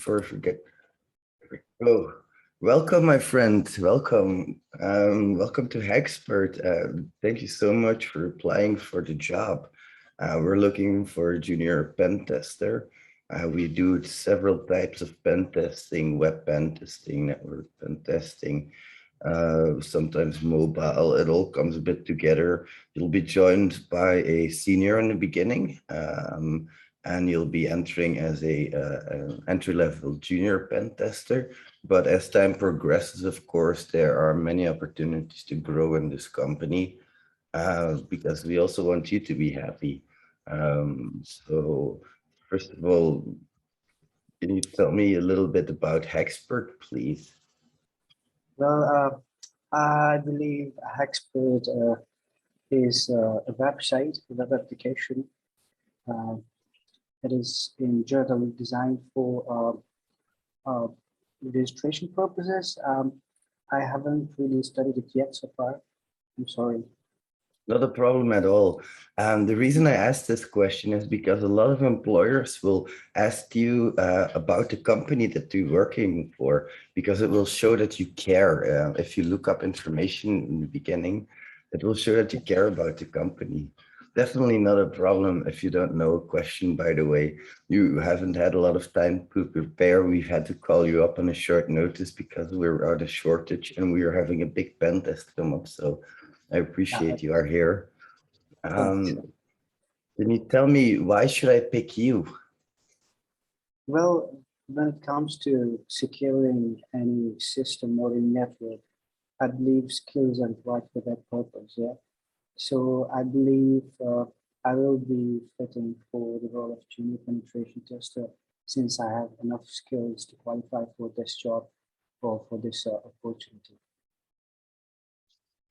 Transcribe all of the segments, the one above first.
before I forget. Oh, welcome, my friend. Welcome. Welcome to Hexpert. Thank you so much for applying for the job. We're looking for a junior pen tester. We do several types of pen testing, web pen testing, network pen testing, sometimes mobile. It all comes a bit together. You'll be joined by a senior in the beginning, and you'll be entering as a entry-level junior pen tester. But as time progresses, of course, there are many opportunities to grow in this company, because we also want you to be happy. So first of all, can you tell me a little bit about Hexpert, please? Well, I believe Hexpert is a website, a web application uh, that is in general designed for registration purposes. I haven't really studied it yet so far. I'm sorry. Not a problem at all. The reason I asked this question is because a lot of employers will ask you about the company that you're working for, because it will show that you care. If you look up information in the beginning, it will show that you care about the company. Definitely not a problem if you don't know a question, by the way. You haven't had a lot of time to prepare. We've had to call you up on a short notice because we're out of shortage and we are having a big pen test come up. So I appreciate you are here. Thanks. Can you tell me, why should I pick you? Well, when it comes to securing any system or a network, I believe skills are right for that purpose. Yeah. So I believe I will be fitting for the role of junior penetration tester since I have enough skills to qualify for this job or for this opportunity.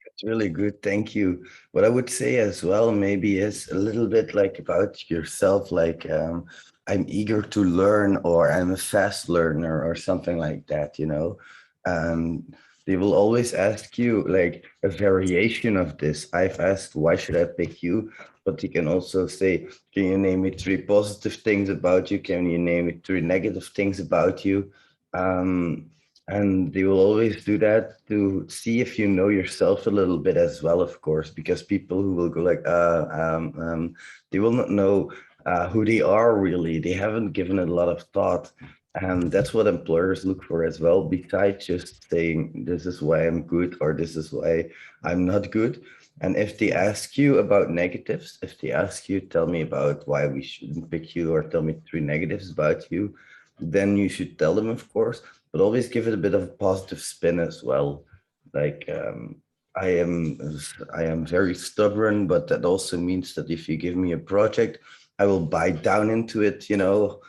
It's really good, thank you. What I would say as well maybe is a little bit like about yourself, like I'm eager to learn, or I'm a fast learner, or something like that, you know. They will always ask you like a variation of this. I've asked, why should I pick you? But you can also say, can you name me 3 positive things about you? Can you name me 3 negative things about you? And they will always do that to see if you know yourself a little bit as well, of course, because people who will go like, they will not know who they are really. They haven't given it a lot of thought. And that's what employers look for as well, besides just saying, this is why I'm good, or this is why I'm not good. And if they ask you about negatives, if they ask you, tell me about why we shouldn't pick you, or tell me 3 negatives about you, then you should tell them, of course, but always give it a bit of a positive spin as well. Like I am very stubborn, but that also means that if you give me a project, I will bite down into it, you know.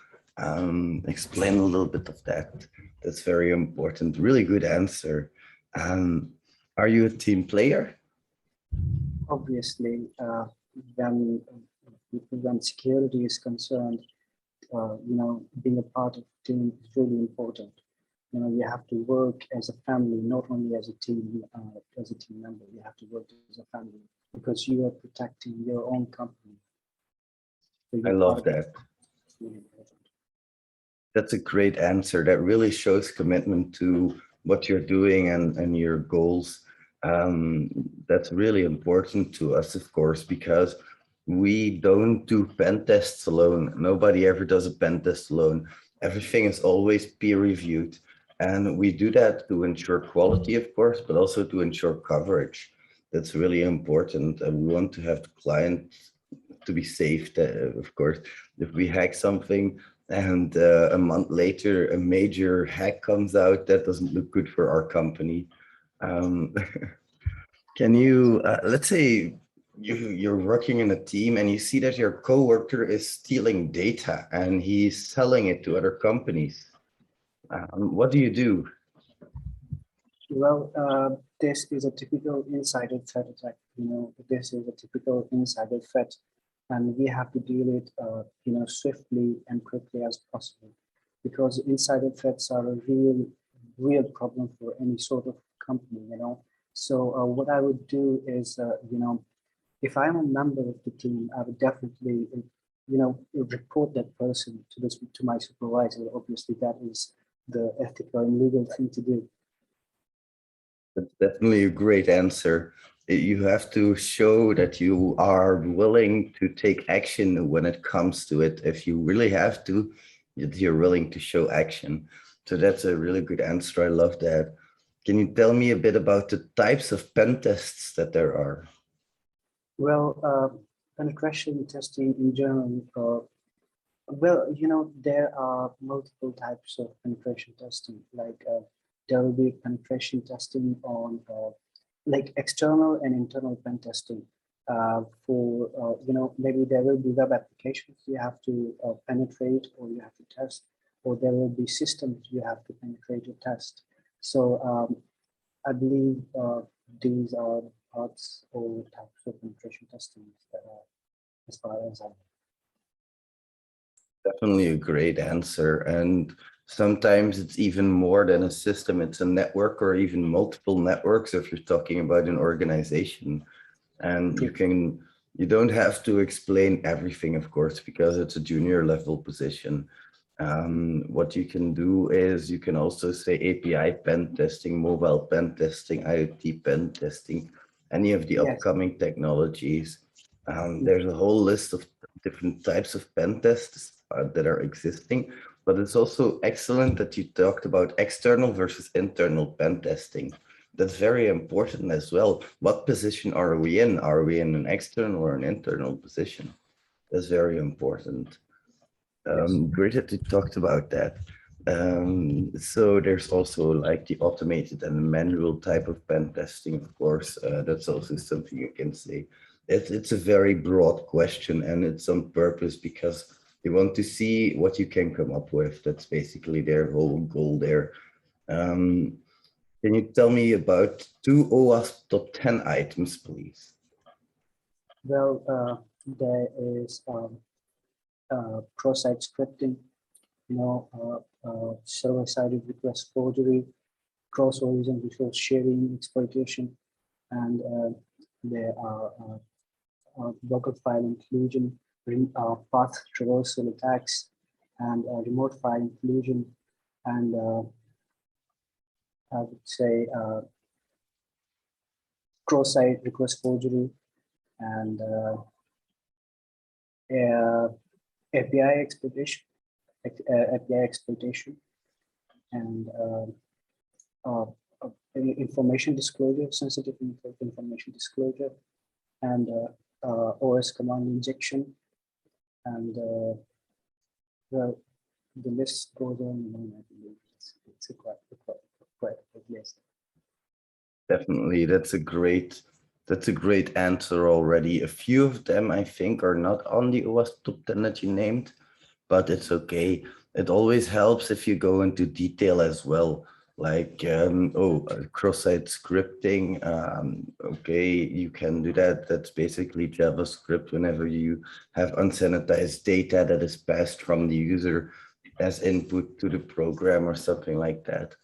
Explain a little bit of that. That's very important. Really good answer. Are you a team player? Obviously, when when security is concerned, being a part of a team is really important. You have to work as a family, not only as a team member. You have to work as a family because you are protecting your own company. So I love that. Really important. That's a great answer. That really shows commitment to what you're doing and your goals. That's really important to us, of course, because we don't do pen tests alone. Nobody ever does a pen test alone. Everything is always peer reviewed. And we do that to ensure quality, of course, but also to ensure coverage. That's really important. And we want to have the client to be safe, of course. If we hack something, and a month later a major hack comes out, that doesn't look good for our company. Um, can you, let's say you're working in a team and you see that your coworker is stealing data and he's selling it to other companies. What do you do? Well, this is a typical insider threat attack. This is a typical insider threat, and we have to deal it, swiftly and quickly as possible, because insider threats are a real problem for any sort of company. So what I would do is, if I'm a member of the team, I would definitely report that person to my supervisor. Obviously, that is the ethical and legal thing to do. That's definitely a great answer. You have to show that you are willing to take action when it comes to it. If you really have to, you're willing to show action. So that's a really good answer. I love that. Can you tell me a bit about the types of pen tests that there are? Well, penetration testing in general, there are multiple types of penetration testing. Like there will be penetration testing on like external and internal pen testing. Maybe there will be web applications you have to penetrate or you have to test, or there will be systems you have to penetrate or test. So I believe these are parts or types of penetration testing that are as far as I know. Definitely a great answer. And sometimes it's even more than a system, it's a network or even multiple networks if you're talking about an organization. And you don't have to explain everything, of course, because it's a junior level position. What you can do is you can also say API pen testing, mobile pen testing, IoT pen testing, any of the Yes. upcoming technologies. There's a whole list of different types of pen tests that are existing, but it's also excellent that you talked about external versus internal pen testing. That's very important as well. What position are we in? Are we in an external or an internal position? That's very important. Great that you talked about that. So there's also like the automated and manual type of pen testing, of course. That's also something you can say. It's a very broad question, and it's on purpose because they want to see what you can come up with. That's basically their whole goal there. Can you tell me about 2 OWASP top 10 items, please? Well, there is cross-site scripting, server-sided request forgery, cross-origin resource sharing exploitation, and there are local file inclusion, path traversal attacks, and remote file inclusion, and I would say cross-site request forgery, and API exploitation, and information disclosure, sensitive information disclosure, and OS command injection, and well, the list goes on and on. I believe it's a quite a big list. Definitely, that's a great answer already. A few of them I think are not on the OWASP top 10 that you named, but it's okay. It always helps if you go into detail as well. Like, cross-site scripting. Okay, you can do that. That's basically JavaScript whenever you have unsanitized data that is passed from the user as input to the program or something like that.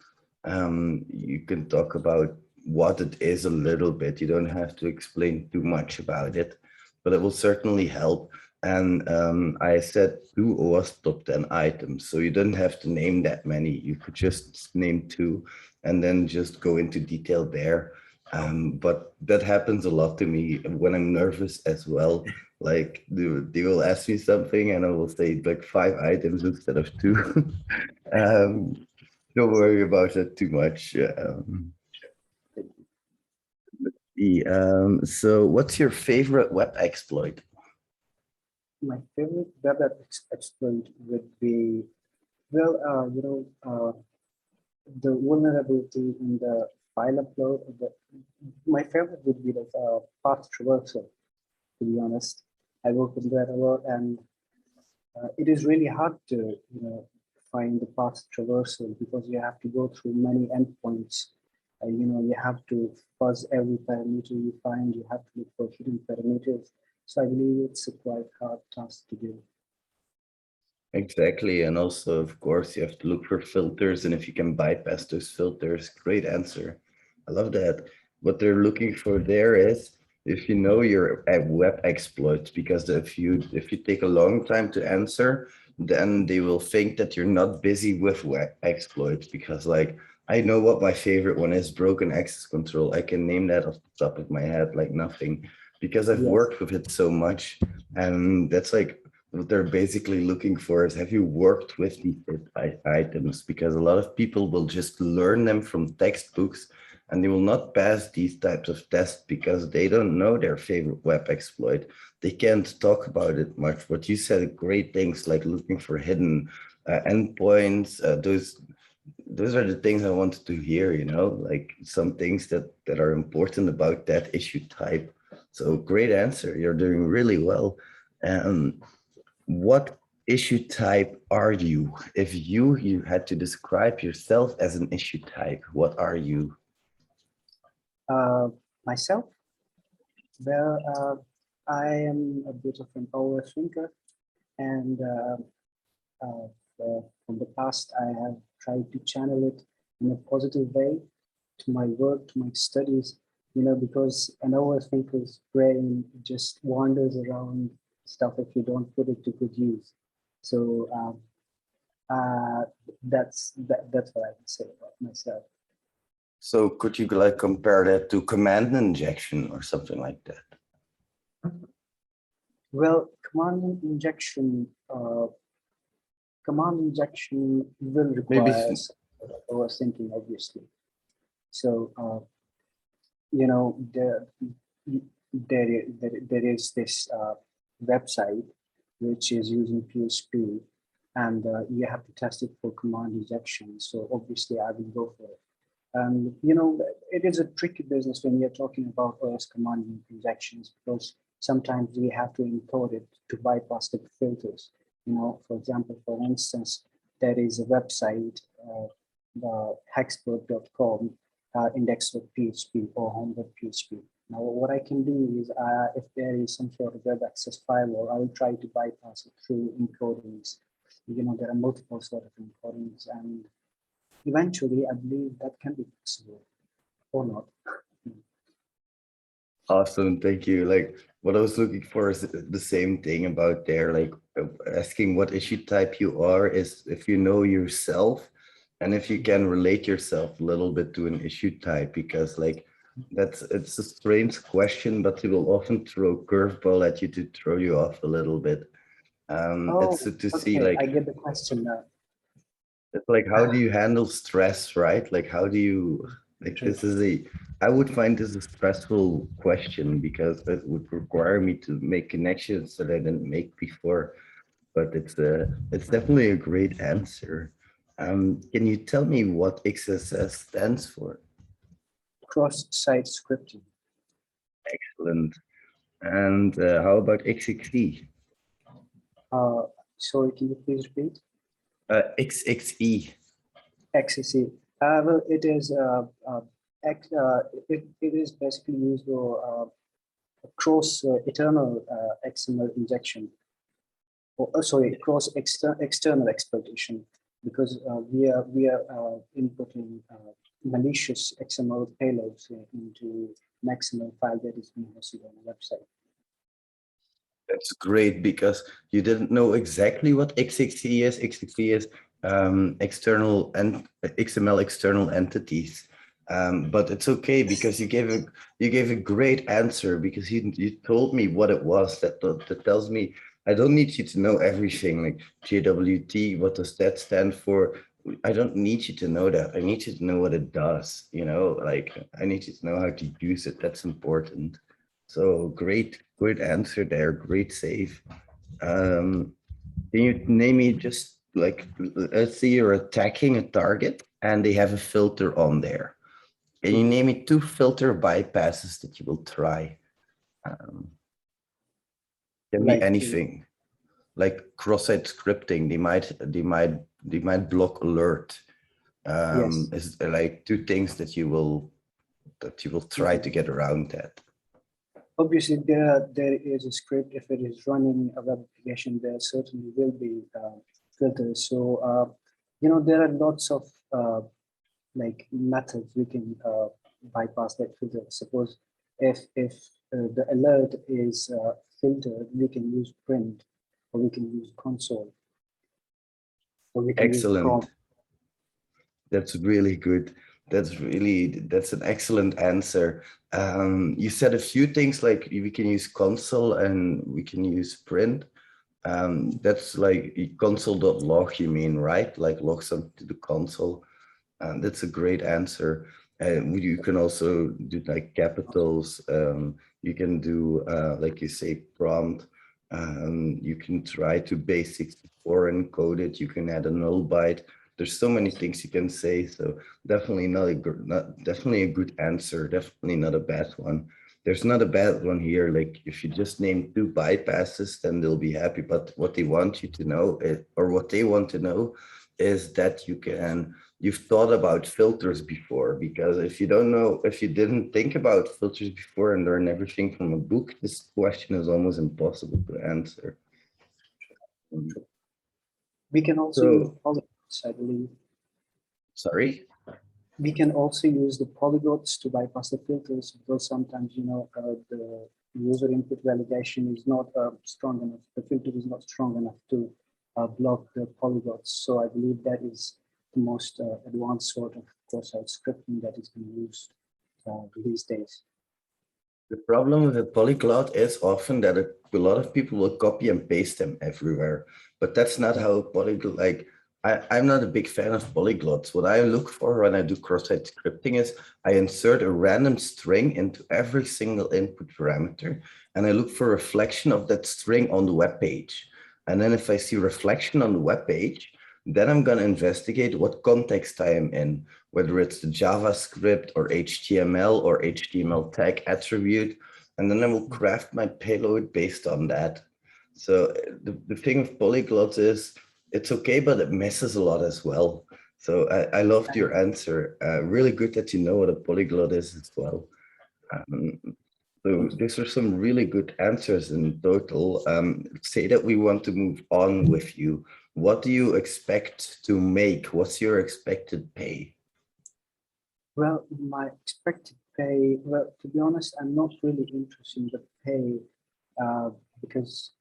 You can talk about what it is a little bit. You don't have to explain too much about it, but it will certainly help. And I said 2 OWASP top 10 items, so you don't have to name that many. You could just name 2 and then just go into detail there. But that happens a lot to me when I'm nervous as well. Like they will ask me something and I will say like 5 items instead of 2. Don't worry about it too much. So what's your favorite web exploit? My favorite web exploit would be, well, the vulnerability in the file upload. My favorite would be the path traversal, to be honest. I work with that a lot, and it is really hard to find the path traversal because you have to go through many endpoints. You have to fuzz every parameter you find. You have to look for hidden parameters. So I believe it's a quite hard task to do. Exactly. And also, of course, you have to look for filters. And if you can bypass those filters, great answer. I love that. What they're looking for there is if you know your web exploits, because if you take a long time to answer, then they will think that you're not busy with web exploits. Because like I know what my favorite one is, broken access control. I can name that off the top of my head like nothing, because I've Yes, worked with it so much, and that's like what they're basically looking for is, have you worked with these items? Because a lot of people will just learn them from textbooks, and they will not pass these types of tests because they don't know their favorite web exploit. They can't talk about it much. But you said great things like looking for hidden endpoints. Those are the things I wanted to hear. Like some things that are important about that issue type. So great answer. You're doing really well. Um, what issue type are you? If you had to describe yourself as an issue type, what are you? uh, myself. Well, I am a bit of an overthinker, and from the past, I have tried to channel it in a positive way to my work, to my studies. Because an overthinker's brain just wanders around stuff if you don't put it to good use. So uh, that's what I can say about myself. So could you like compare that to command injection or something like that? Well, command injection will Maybe require some sort of overthinking, obviously. So, there is this website which is using PHP, and you have to test it for command injection. So obviously, I will go for it. And it is a tricky business when you're talking about OS command injections, because sometimes we have to encode it to bypass the filters. For example, for instance, there is a website, hexpert.com, index.php or home.php. Now, what I can do is, if there is some sort of web access firewall, I will try to bypass it through encodings. There are multiple sort of encodings, and eventually, I believe that can be possible or not. awesome, thank you. Like what I was looking for is the same thing about there, like asking what issue type you are is if you know yourself and if you can relate yourself a little bit to an issue type, because like it's a strange question, but it will often throw a curveball at you to throw you off a little bit. It's Oh, to see okay. I like get the question now. it's like, how do you handle stress, right? Like, how do you, like, True. I would find this a stressful question because it would require me to make connections that I didn't make before. But it's definitely a great answer. Can you tell me what XSS stands for? Cross-site scripting. Excellent. And how about XXE? Uh, Sorry, can you please repeat? XXE. XCC. Well, it is it is basically used for cross eternal XML injection, or sorry, cross external exploitation, because we are inputting malicious XML payloads into an XML file that is being hosted on a website. That's great because you didn't know exactly what XXE is. XXE is external and XML external entities. But it's okay because you gave a great answer because you told me what it was. That tells me I don't need you to know everything like JWT. What does that stand for? I don't need you to know that. I need you to know what it does. Like I need you to know how to use it. That's important. So great answer there. Great save. Can you name me just like, let's say you're attacking a target and they have a filter on there. Can you name me two filter bypasses that you will try? Um, can be Like, anything. Like cross-site scripting, they might block alert. yes. Is there like two things that you will try to get around that? Obviously, there is a script. If it is running a web application, there certainly will be filters. So there are lots of like methods we can bypass that filter. Suppose if the alert is filtered, we can use print, or we can use console, or we can use Excellent. prompt. That's really good. That's an excellent answer. You said a few things like we can use console and we can use print. That's like console.log, you mean, right? Like log something to the console. That's a great answer. And you can also do like capitals. You can do, like you say, prompt. You can try to base 64 encode it. You can add a null byte. There's so many things you can say. So definitely definitely a good answer. Definitely not a bad one. There's not a bad one here. Like if you just name 2 bypasses, then they'll be happy. But what they want you to know, or what they want to know, is that you've thought about filters before, because if you don't know, if you didn't think about filters before and learn everything from a book, this question is almost impossible to answer. We can also use So, polyglots, I believe. sorry? We can also use the polyglots to bypass the filters, because sometimes, the user input validation is not strong enough. The filter is not strong enough to block the polyglots. So I believe that is the most advanced sort of cross-site scripting that is being used these days. The problem with a polyglot is often that a lot of people will copy and paste them everywhere, but that's not how a polyglot, like, I'm not a big fan of polyglots. What I look for when I do cross-site scripting is I insert a random string into every single input parameter, and I look for reflection of that string on the web page. And then if I see reflection on the web page, then I'm going to investigate what context I am in, whether it's the JavaScript or HTML or HTML tag attribute, and then I will craft my payload based on that. So the thing with polyglots is it's okay, but it messes a lot as well. So I loved your answer. Really good that you know what a polyglot is as well. Um, so these are some really good answers in total. Say that we want to move on with you. What do you expect to make? What's your expected pay? Well, my expected pay, well, to be honest, I'm not really interested in the pay because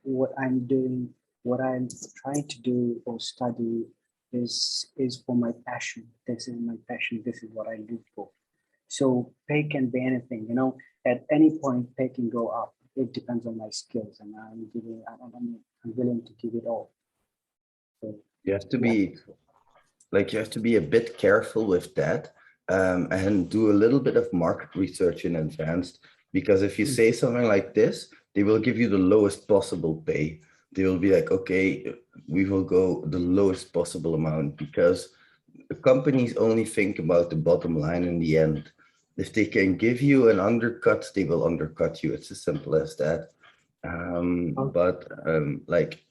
what I'm doing, what I'm trying to do or study is for my passion. This is my passion. This is what I live for. So pay can be anything, at any point pay can go up. It depends on my skills, and I'm willing to give it all. So, You have to yeah. be you have to be a bit careful with that, and do a little bit of market research in advance, because if you say something like this, they will give you the lowest possible pay. They will be like, okay, we will go the lowest possible amount, because the companies only think about the bottom line in the end. If they can give you an undercut, they will undercut you. It's as simple as that. But like,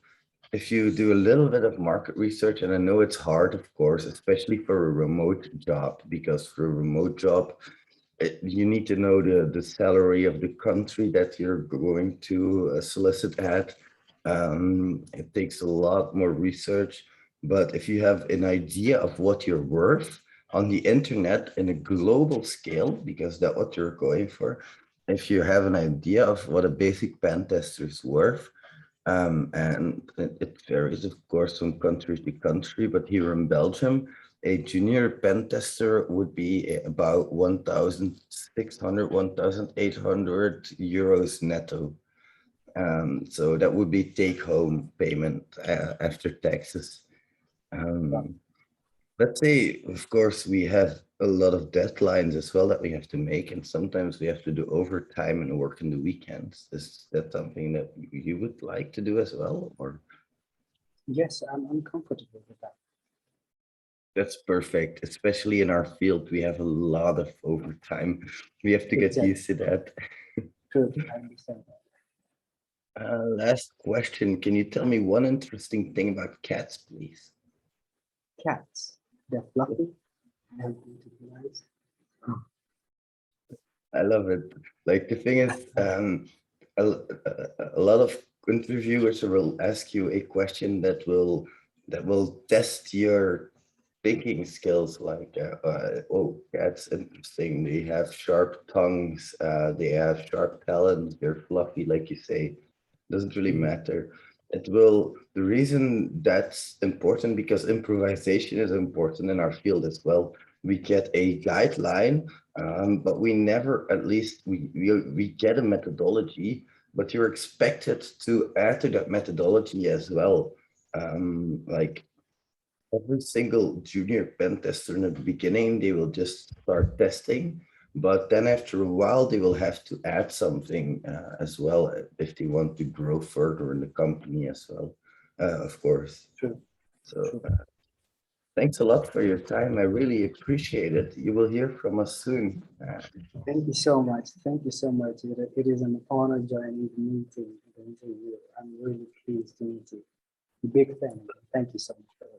if you do a little bit of market research, and I know it's hard, of course, especially for a remote job, because for a remote job, you need to know the salary of the country that you're going to solicit at. It takes a lot more research, but if you have an idea of what you're worth on the internet in a global scale, because that's what you're going for, if you have an idea of what a basic pen tester is worth, and it varies, of course, from country to country, but here in Belgium, a junior pen tester would be about 1,600, 1,800 euros netto. So that would be take home payment after taxes. Um, let's say, of course, we have a lot of deadlines as well that we have to make, and sometimes we have to do overtime and work in the weekends. Is that something that you would like to do as well, or? Yes, I'm comfortable with that. That's perfect, especially in our field. We have a lot of overtime. We have to get Exactly. used to that. True. I understand that. Last question. Can you tell me one interesting thing about cats, please? Cats, they're fluffy and beautiful. I love it. Like the thing is, a, a lot of interviewers will ask you a question that will test thinking skills like, oh, that's interesting. They have sharp tongues, they have sharp talents, they're fluffy, like you say. Doesn't really Mhm. matter. It will, the reason that's important because improvisation is important in our field as well. We get a guideline, but we never, at least we get a methodology, but you're expected to add to that methodology as well. Like every single junior pen tester in the beginning, they will just start testing, but then after a while, they will have to add something as well if they want to grow further in the company as well, of course. True, So true. thanks a lot for your time. I really appreciate it. You will hear from us soon. Thank you so much. Thank you so much. It is an honor joining the interview. I'm really pleased to meet you. Big fan. Thank you so much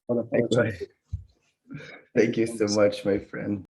for the Likewise. opportunity. Thank Thank you. you Thank so you so much, my friend.